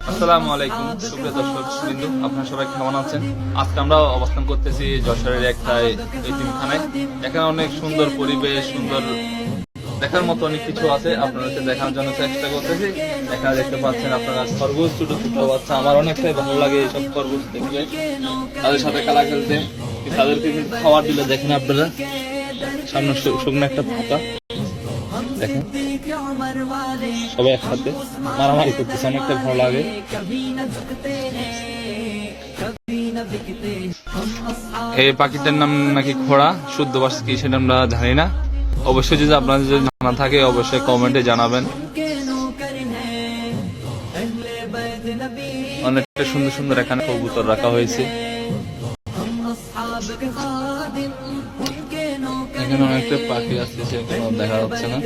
আসসালামু আলাইকুম সুপ্রিয় দর্শক বিন্দু, আপনারা সবাই কেমন আছেন? আজকে আমরা অবস্থান করতেছি যশোরের একটা এতিমখানায়। এখানে অনেক সুন্দর পরিবেশ, সুন্দর দেখার মতো অনেক কিছু আছে, আপনাদেরকে দেখানোর জন্য চেষ্টা করতেছি। এখানে দেখতে পাচ্ছেন আপনারা খরগোশ, ছোট ছোট বাচ্চা। আমার অনেকটাই ভালো লাগে এইসব খরগোশ দেখলে, তাদের সাথে খেলা খেলতে। তাদেরকে কিন্তু খাবার দিলে দেখেন আপনারা, সামনে শুকনো একটা পাতা দেখেন, সবাই একসাথে মারামারি করতেছে, অনেকটা ভালো লাগে। এই পাখিটার নাম নাকি ঘোড়া, শুদ্ধ ভাষা কি সেটা আমরা জানি না। অবশ্যই যদি আপনাদের যদি জানা থাকে অবশ্যই কমেন্টে জানাবেন। অনেকটা সুন্দর সুন্দর এখানে কবুতর রাখা হয়েছে। এখানে অনেকটা পাখি আছে, সেগুলো দেখা যাচ্ছে না।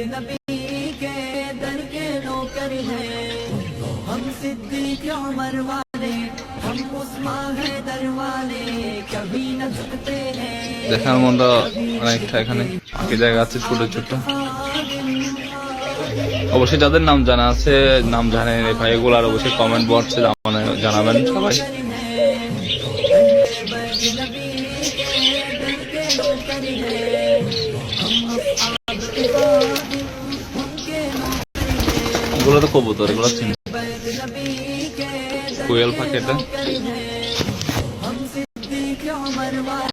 দেখার মতো অনেকটা এখানে পাখি জায়গা আছে, ছোট ছোট। অবশ্যই যাদের নাম জানা আছে, নাম জানেন এই ভাই এগুলো, আর অবশ্যই কমেন্ট বক্সে জানাবেন সবাই। এগুলো তো কবুতর, এগুলো চিনি কোয়েল পাখি এটা।